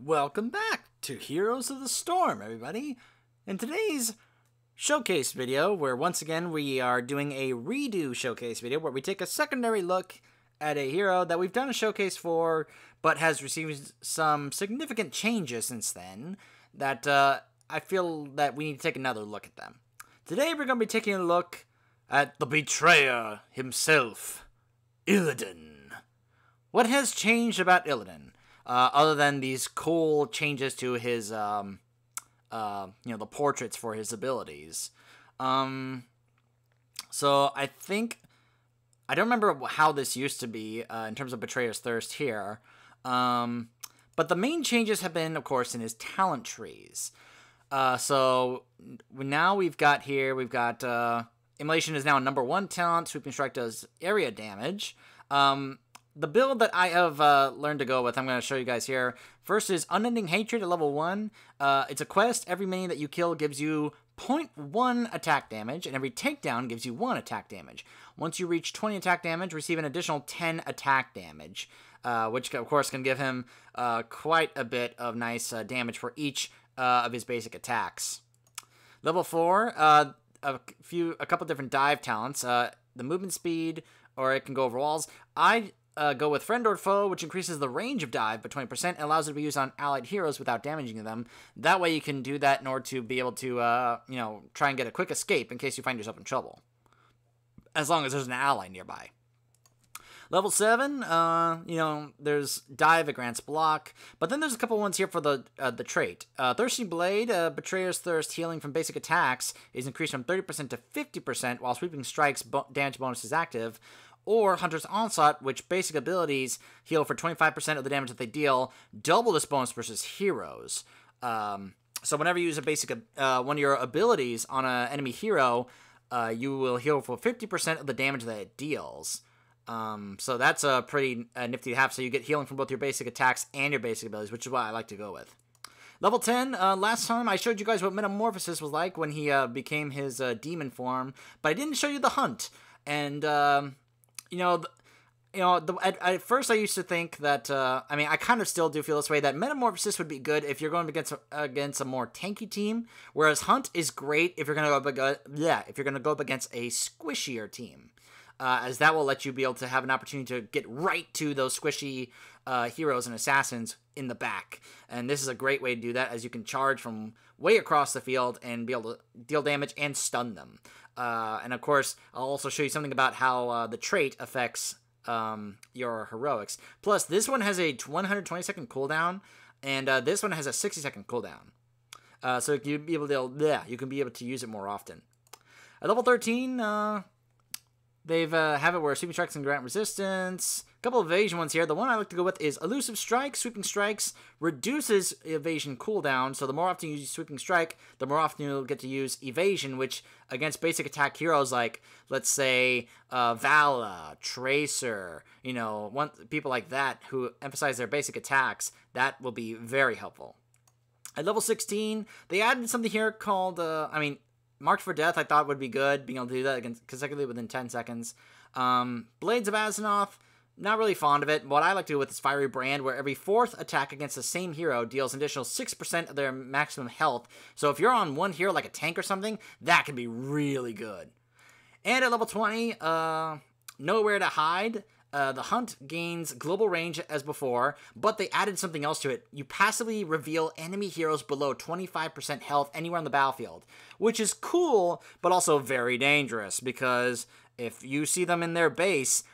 Welcome back to Heroes of the Storm, everybody. In today's showcase video, where once again we are doing a redo showcase video where we take a secondary look at a hero that we've done a showcase for, but has received some significant changes since then, that I feel that we need to take another look at them. Today we're going to be taking a look at the betrayer himself, Illidan. What has changed about Illidan? Other than these cool changes to his, the portraits for his abilities. So I think, I don't remember how this used to be in terms of Betrayer's Thirst here. But the main changes have been, of course, in his talent trees. So now we've got Immolation is now a number 1 talent. Sweeping Strike does area damage. The build that I have learned to go with, I'm going to show you guys here. First is Unending Hatred at level 1. It's a quest. Every minion that you kill gives you 0.1 attack damage, and every takedown gives you 1 attack damage. Once you reach 20 attack damage, receive an additional 10 attack damage, which, of course, can give him quite a bit of nice damage for each of his basic attacks. Level 4, a couple different dive talents. The movement speed, or it can go over walls. I go with Friend or Foe, which increases the range of dive by 20% and allows it to be used on allied heroes without damaging them. That way you can do that in order to be able to, try and get a quick escape in case you find yourself in trouble. As long as there's an ally nearby. Level 7, there's Dive, it grants block. But then there's a couple ones here for the trait. Thirsty Blade, Betrayer's Thirst healing from basic attacks is increased from 30% to 50% while Sweeping Strike's damage bonus is active. Or Hunter's Onslaught, which basic abilities heal for 25% of the damage that they deal, double this bonus versus heroes. So whenever you use a basic one of your abilities on an enemy hero, you will heal for 50% of the damage that it deals. So that's a pretty nifty to have. So you get healing from both your basic attacks and your basic abilities, which is what I like to go with. Level 10, last time I showed you guys what Metamorphosis was like when he became his demon form, but I didn't show you the hunt. And, at first I used to think that, I kind of still do feel this way, that Metamorphosis would be good if you're going against a more tanky team, whereas Hunt is great if you're going to go up against a squishier team. As that will let you be able to have an opportunity to get right to those squishy heroes and assassins in the back. And this is a great way to do that, as you can charge from way across the field and be able to deal damage and stun them. And of course, I'll also show you something about how the trait affects your heroics. Plus, this one has a 120-second cooldown, and this one has a 60-second cooldown. So you can be able to use it more often. At level 13, they've have it where Sweeping Strikes can grant resistance. A couple of evasion ones here. The one I like to go with is Elusive Strike. Sweeping Strikes reduces evasion cooldown, so the more often you use Sweeping Strike, the more often you'll get to use evasion, which against basic attack heroes like, let's say, Vala, Tracer, people like that who emphasize their basic attacks, that will be very helpful. At level 16, they added something here called, Marked for Death I thought would be good, being able to do that consecutively within 10 seconds. Blades of Azzinoth, not really fond of it. What I like to do with is Fiery Brand, where every 4th attack against the same hero deals an additional 6% of their maximum health. So if you're on one hero like a tank or something, that can be really good. And at level 20, Nowhere to Hide. The Hunt gains global range as before, but they added something else to it. You passively reveal enemy heroes below 25% health anywhere on the battlefield, which is cool, but also very dangerous, because if you see them in their base,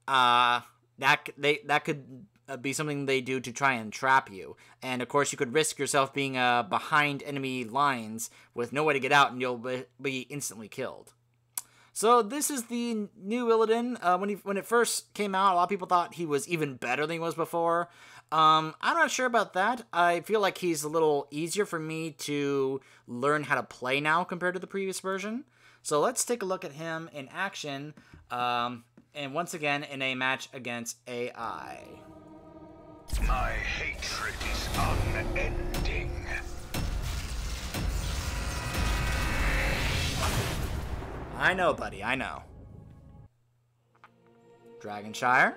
that could be something they do to try and trap you. And of course, you could risk yourself being behind enemy lines with no way to get out, and you'll be instantly killed. So this is the new Illidan. When it first came out, a lot of people thought he was even better than he was before. I'm not sure about that. I feel like he's a little easier for me to learn how to play now compared to the previous version. So let's take a look at him in action, and once again in a match against AI. My hatred is unending. I know, buddy, I know. Dragonshire.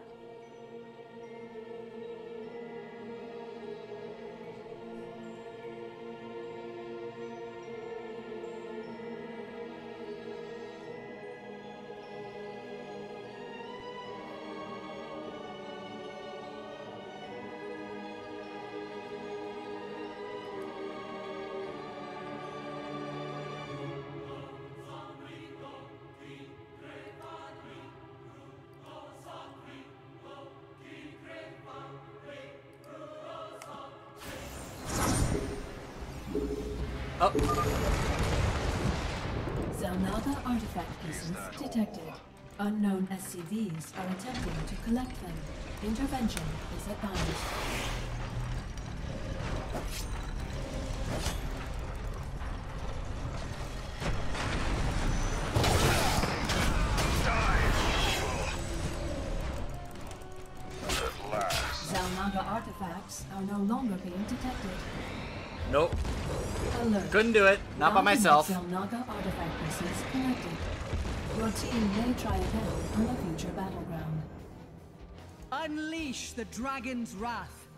Oh. Zelnaga artifact pieces detected. Unknown SCVs are attempting to collect them. Intervention is advised. Zelnaga artifacts are no longer being detected. Nope. Alert. Couldn't do it. Not by myself. Zelnaga artifact pieces collected. Your team may try again on a future battleground. Unleash the dragon's wrath.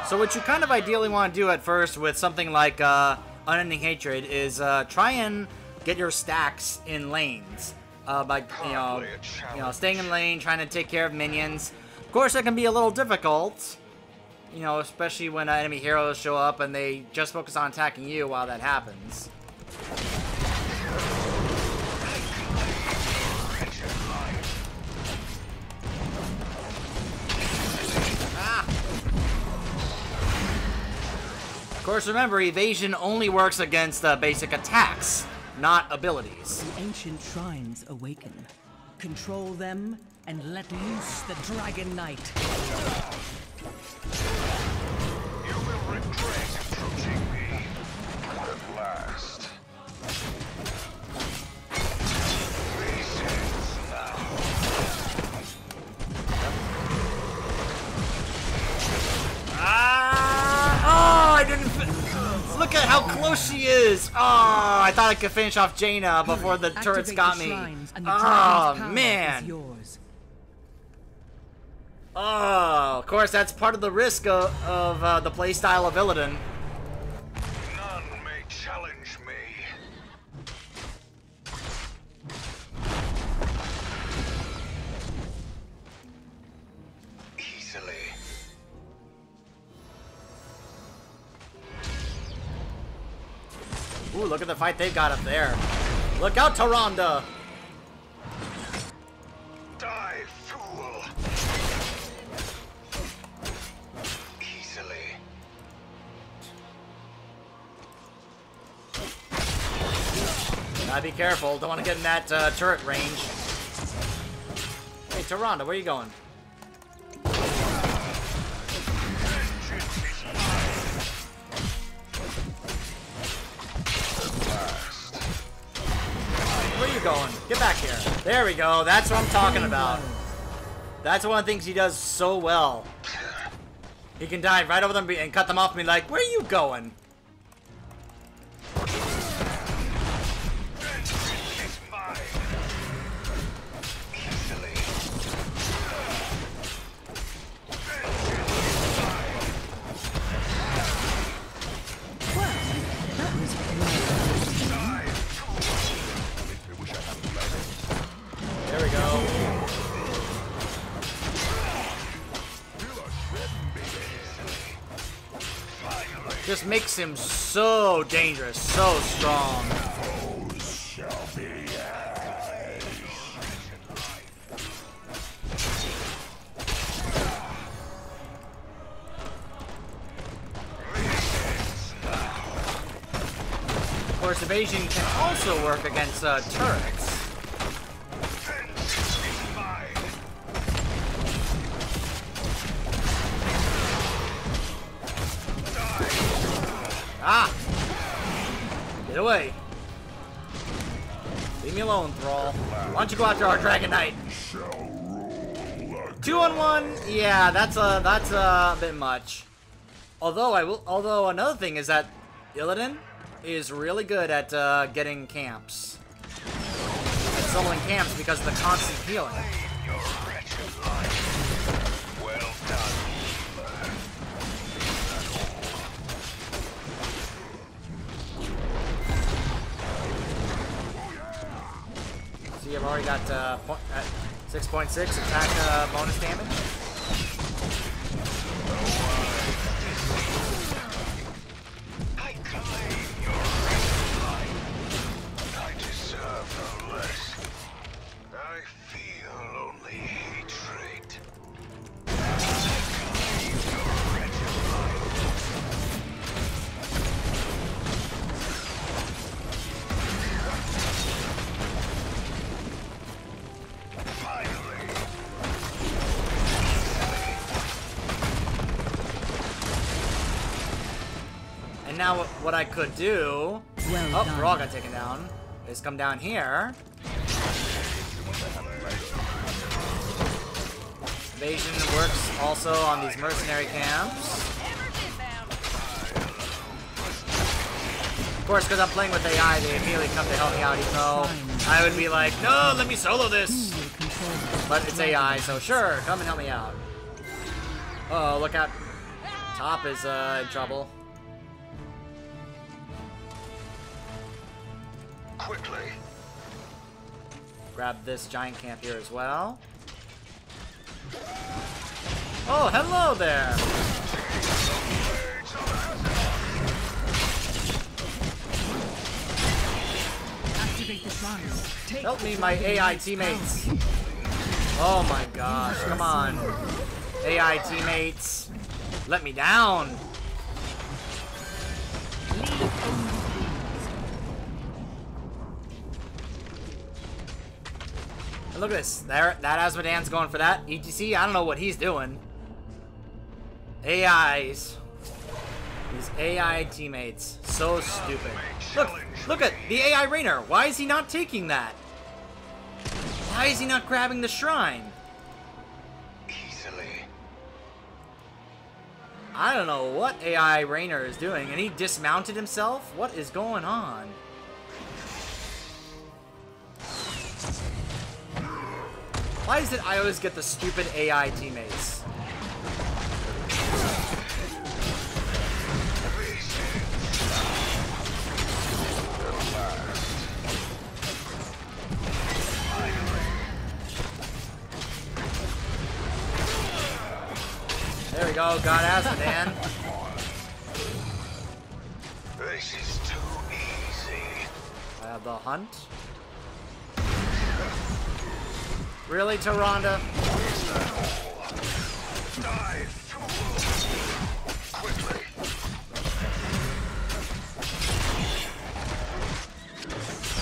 So what you kind of ideally want to do at first with something like Unending Hatred is try and get your stacks in lanes. By staying in lane, trying to take care of minions. Of course, it can be a little difficult, especially when enemy heroes show up and they just focus on attacking you while that happens. Of course, remember, evasion only works against basic attacks, not abilities. The ancient shrines awaken. Control them and let loose the Dragon Knight. You will regret approaching me at last. Patience now. Oh, I didn't. Look at how close she is. Oh, I thought I could finish off Jaina before the turrets got me. Oh, man. Oh, of course, that's part of the risk of the playstyle of Illidan. None may challenge me. Easily. Ooh, look at the fight they've got up there. Look out, Tyrande! Die, fool. Easily. Gotta be careful. Don't want to get in that turret range. Hey, Tyrande, where are you going? Where are you going? Get back here. There we go. That's what I'm talking about. That's one of the things he does so well. He can dive right over them and cut them off and be like, where are you going? There we go. Just makes him so dangerous, so strong. Of course, evasion can also work against turrets. Ah! Get away. Leave me alone, Thrall. Why don't you go after our Dragon Knight? 2-on-1? Yeah, that's a bit much. Although another thing is that Illidan is really good at getting camps. And soloing camps because of the constant healing. Well done. See, I've already got 6.6 attack bonus damage. I claim your right. I deserve no less. I feel only hatred. I claim your wretched life. now what I could do... Well oh, done. we're all got taken down. Is come down here. Invasion works also on these mercenary camps. Of course, because I'm playing with AI, they immediately come to help me out, even though I would be like, no, let me solo this. But it's AI, so sure, come and help me out. Uh oh, look out. Top is in trouble. Quickly. Grab this giant camp here as well. Oh, hello there. Activate the shrine. Help me, my AI teammates. Oh my gosh, come on. AI teammates. Let me down. And look at this. There, that Asmodan's going for that. ETC, I don't know what he's doing. AIs. These AI teammates. So stupid. Look at the AI Rainer. Why is he not taking that? Why is he not grabbing the shrine? Easily. I don't know what AI Rainer is doing, and he dismounted himself? What is going on? Why is it I always get the stupid AI teammates? There we go, got Asmodan. This is too easy. I have the hunt. Really, Tyrande? Die, fool. Quickly.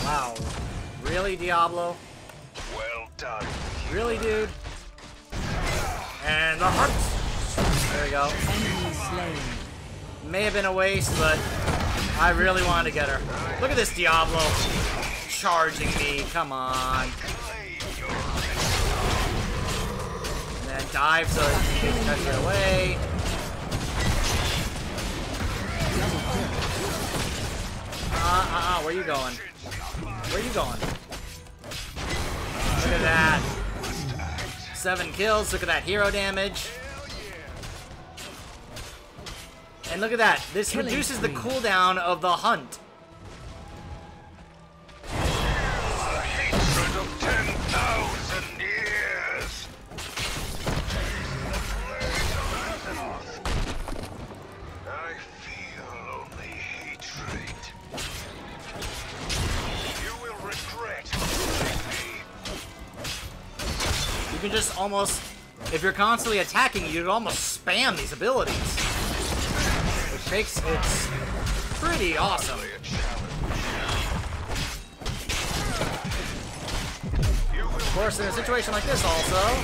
Wow. Really, Diablo? Well done. Really, dude? And the hunt! There we go. Enemy slain. May have been a waste, but I really wanted to get her. Look at this Diablo charging me. Come on. And then dive so he can touch it away. Where you going? Where you going? Look at that. 7 kills. Look at that hero damage. And look at that. This reduces the cooldown of the hunt. The hatred of 10,000 years. I feel only hatred. You will regret me. You can just almost, if you're constantly attacking, you can almost spam these abilities. Which makes it pretty awesome. Of course, in a situation like this also.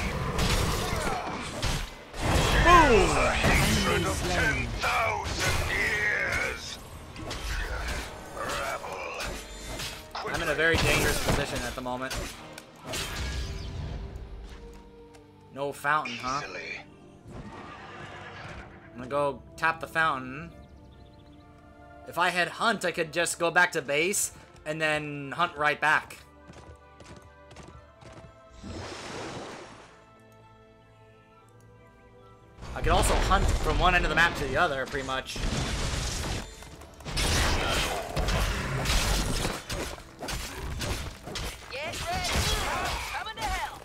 Boom! Hatred of 10,000 years. Rebel. I'm in a very dangerous position at the moment. No fountain, huh? Easily. I'm gonna go tap the fountain. If I had hunt, I could just go back to base and then hunt right back. I could also hunt from one end of the map to the other, pretty much. Get ready! Coming to hell!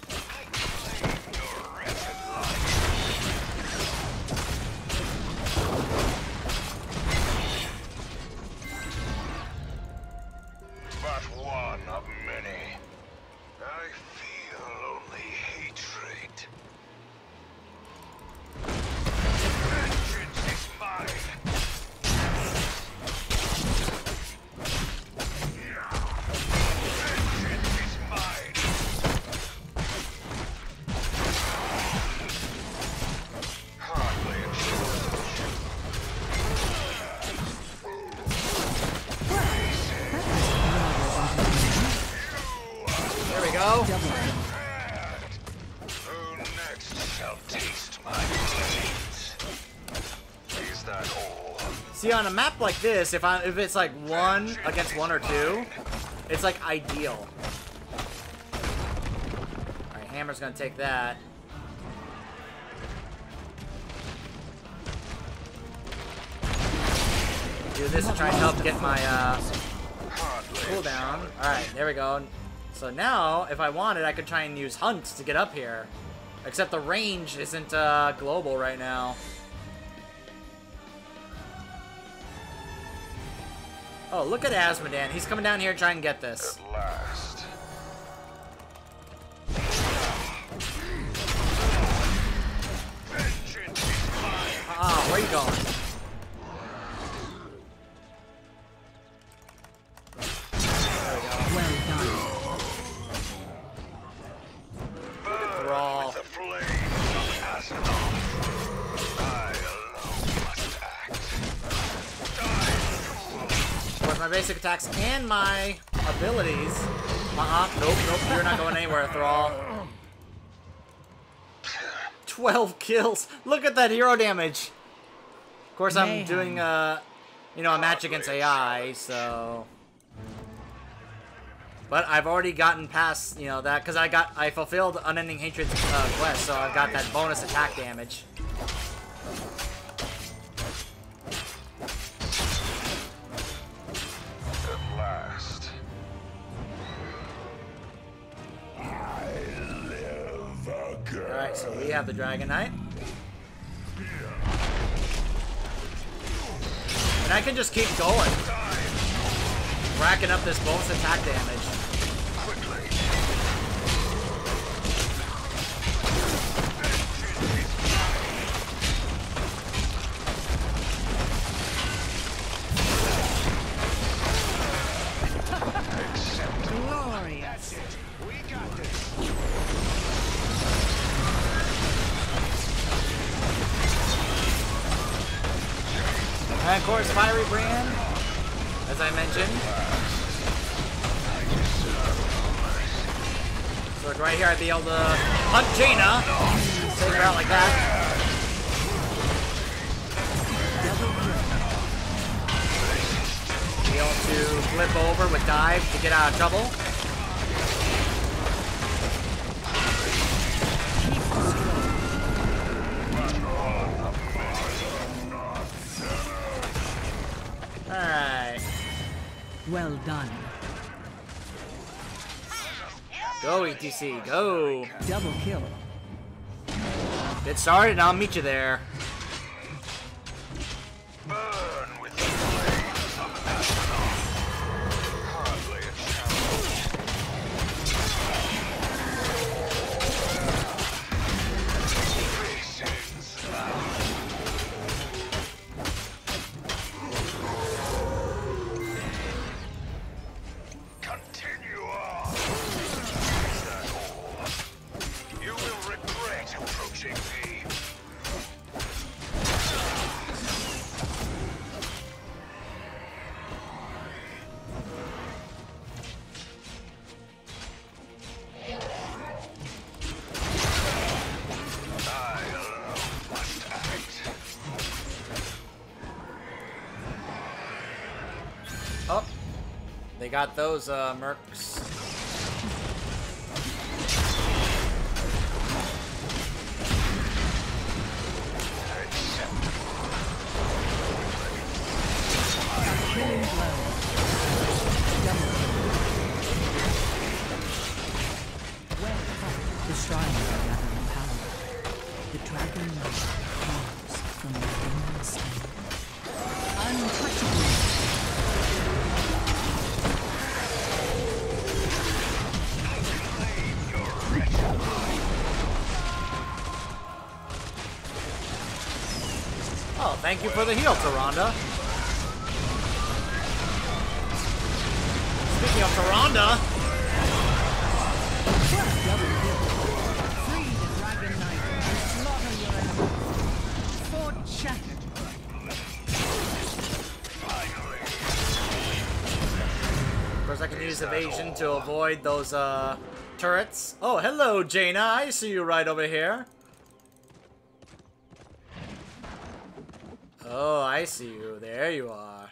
But one of many. I feel only hatred. Vengeance is mine. See, on a map like this, if it's like 1 against 1 or 2, it's like ideal. Alright, Hammer's gonna take that. Do this to try and help get my cooldown. Alright, there we go. So now, if I wanted, I could try and use Hunt to get up here. Except the range isn't global right now. Oh, look at Asmodan. He's coming down here to try and get this. At last. Vengeance is mine. Ah, where you going? Well done. Brawl. The flames of Azeroth. I alone must act. Die, fool. Of course, my basic attacks and my abilities. Nope, you're not going anywhere, Thrall. 12 kills. Look at that hero damage. Of course, I'm doing, you know, a match against AI, so... But I've already gotten past, you know, that, because I fulfilled Unending Hatred's quest, so I've got that bonus attack damage. At last. Alright, so we have the Dragon Knight. And I can just keep going. Racking up this bonus attack damage. Glorious. We got this. And of course, Fiery Brand, as I mentioned. So like right here, I'd be able to hunt Jaina, take her out like that. Be able to flip over with dive to get out of trouble. Alright. Well done. Go, ETC, go. Double kill. Get started and I'll meet you there. Burn with the flames of Azeroth. Hardly a challenge. Patience. Continue on. Is that all? You will regret approaching me. I alone must act. Oh, they got those mercs. Killing blow. Double kill. Well fought. The shrines are gathering power. The dragon knight comes from the inner state. Untouchable. Oh, thank you for the heal, Tyrande. Speaking of Tyrande, Double kill. Free the dragon knight and slaughter your enemy. Fort shattered. of course I can use evasion to avoid those turrets. Oh, hello, Jaina. I see you right over here. Oh, I see you. There you are.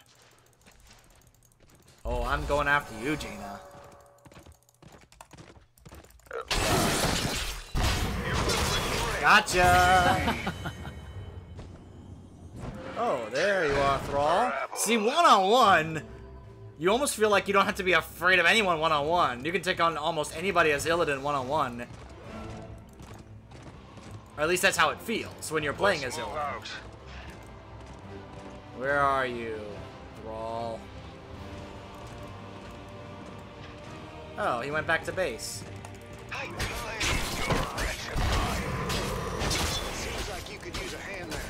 Oh, I'm going after you, Gina. Gotcha! Oh, there you are, Thrall. See, one-on-one, you almost feel like you don't have to be afraid of anyone one-on-one. You can take on almost anybody as Illidan one-on-one. Or at least that's how it feels when you're playing as Illidan. Where are you, Thrall? Oh, he went back to base. Seems like you could use a hand there.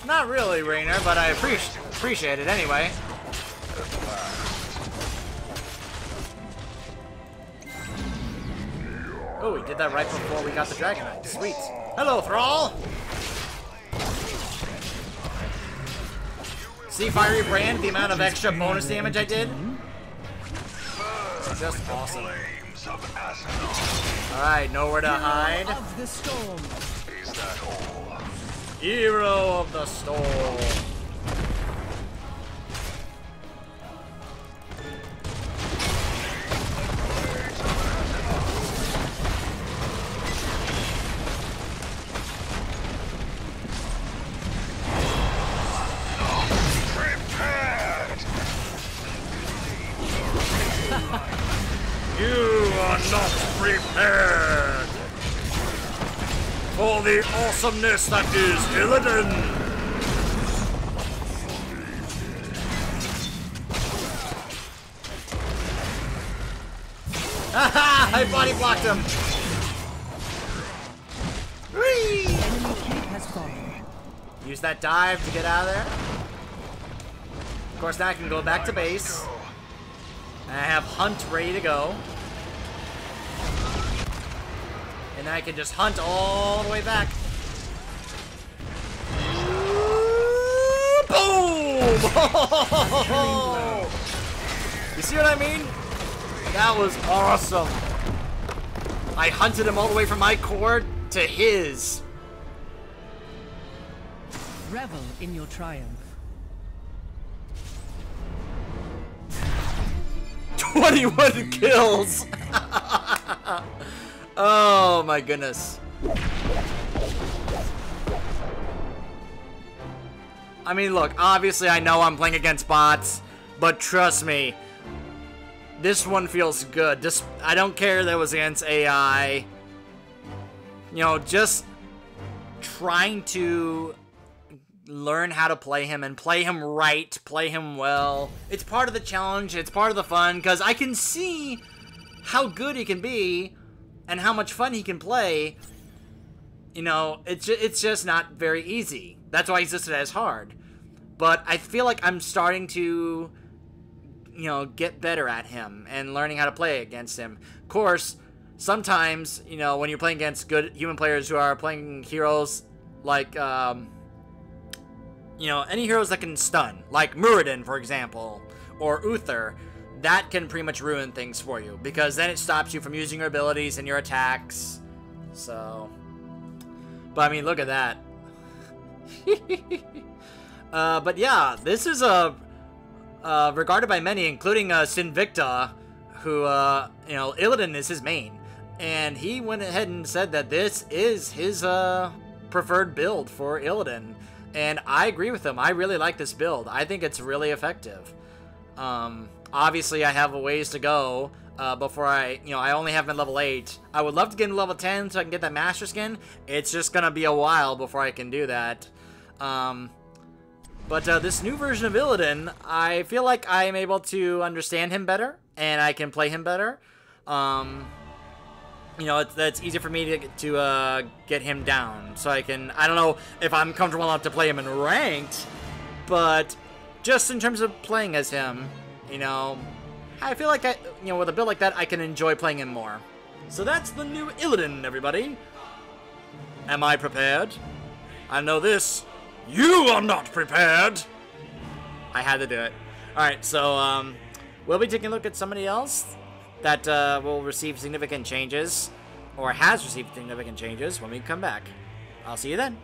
Not really, Rainer, but I appreciate it anyway. Oh, we did that right before we got the Dragonite. Sweet. Hello, Thrall! See, Fiery Brand, the amount of extra bonus damage I did? Just awesome. Alright, nowhere to hide. Of the storm. Is that all? Hero of the storm. You are not prepared For the awesomeness that is Illidan! Haha! I body blocked him! Whee! Enemy cape has fallen. Use that dive to get out of there. Of course, now I can go back to base. And I have Hunt ready to go. And I can just hunt all the way back. Boom! You see what I mean? That was awesome. I hunted him all the way from my core to his. Revel in your triumph. 21 kills! Oh my goodness. I mean, look, obviously I know I'm playing against bots, but trust me, this one feels good. Just, I don't care that it was against AI. You know, just trying to learn how to play him and play him right, play him well. It's part of the challenge, it's part of the fun, because I can see how good he can be and how much fun he can play. You know, it's just not very easy. That's why he's listed as hard. But I feel like I'm starting to, you know, get better at him and learning how to play against him. Of course, sometimes, you know, when you're playing against good human players who are playing heroes like, you know, any heroes that can stun, like Muradin, for example, or Uther, that can pretty much ruin things for you, because then it stops you from using your abilities and your attacks. So, but I mean, look at that. But yeah, this is regarded by many, including Sinvicta, who, you know, Illidan is his main, and he went ahead and said that this is his preferred build for Illidan. And I agree with him. I really like this build. I think it's really effective. Obviously, I have a ways to go before I only have my level 8. I would love to get into level 10 so I can get that Master Skin. It's just going to be a while before I can do that. But this new version of Illidan, I feel like I am able to understand him better, and I can play him better. You know, it's easier for me to get him down, so I don't know if I'm comfortable enough to play him in ranked, but just in terms of playing as him, you know, I feel like with a build like that, I can enjoy playing him more. So that's the new Illidan, everybody. Am I prepared? I know this. You are not prepared. I had to do it. Alright, so, we'll be taking a look at somebody else that will receive significant changes, or has received significant changes when we come back. I'll see you then.